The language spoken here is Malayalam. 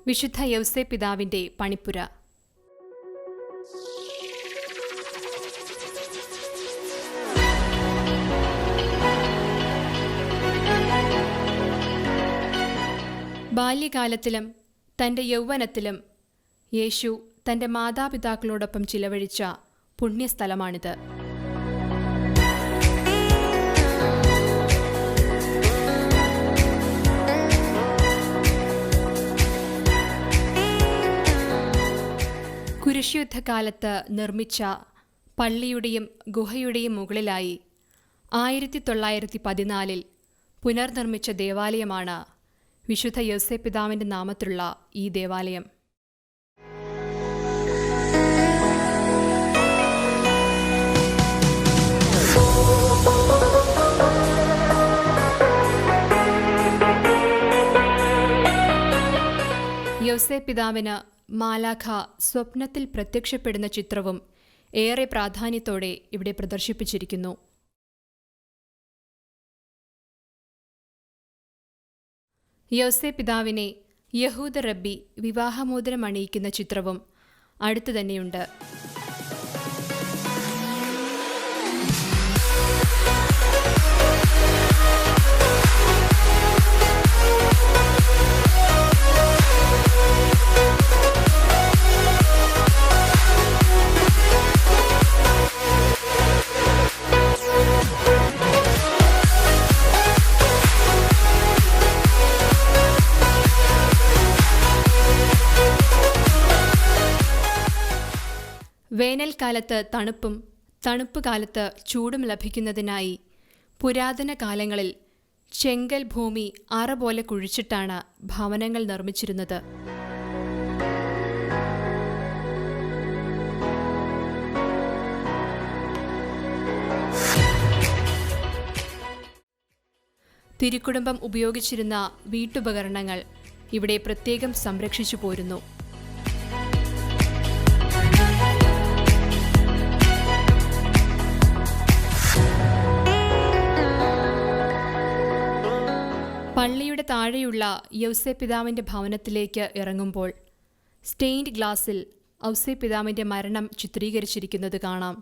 വിശുദ്ധ യൗസേ പിതാവിന്റെ പണിപ്പുര. ബാല്യകാലത്തിലും തൻ്റെ യൗവനത്തിലും യേശു തൻ്റെ മാതാപിതാക്കളോടൊപ്പം ചിലവഴിച്ച പുണ്യസ്ഥലമാണിത്. കുരിശുയുദ്ധകാലത്ത് നിർമ്മിച്ച പള്ളിയുടെയും ഗുഹയുടെയും മുകളിലായി 1914 പുനർനിർമ്മിച്ച ദേവാലയമാണ് വിശുദ്ധ യൗസേ പിതാവിൻ്റെ നാമത്തിലുള്ള ഈ ദേവാലയം. യൗസേ പിതാവിന് മാലാഖ സ്വപ്നത്തിൽ പ്രത്യക്ഷപ്പെടുന്ന ചിത്രവും ഏറെ പ്രാധാന്യത്തോടെ ഇവിടെ പ്രദർശിപ്പിച്ചിരിക്കുന്നു. യൗസേ പിതാവിനെ യഹൂദ റബ്ബി വിവാഹമോതിരം അണിയിക്കുന്ന ചിത്രവും അടുത്തു തന്നെയുണ്ട്. വേനൽക്കാലത്ത് തണുപ്പും തണുപ്പുകാലത്ത് ചൂടും ലഭിക്കുന്നതിനായി പുരാതന കാലങ്ങളിൽ ചെങ്കൽ ഭൂമി അറ പോലെ കുഴിച്ചിട്ടാണ് ഭവനങ്ങൾ നിർമ്മിച്ചിരുന്നത്. തിരുക്കുടുംബം ഉപയോഗിച്ചിരുന്ന വീട്ടുപകരണങ്ങൾ ഇവിടെ പ്രത്യേകം സംരക്ഷിച്ചു പോരുന്നു. പള്ളിയുടെ താഴെയുള്ള യൗസേ പിതാവിൻ്റെ ഭവനത്തിലേക്ക് ഇറങ്ങുമ്പോൾ സ്റ്റെയിൻഡ് ഗ്ലാസിൽ യൗസേ പിതാവിൻ്റെ മരണം ചിത്രീകരിച്ചിരിക്കുന്നത് കാണാം.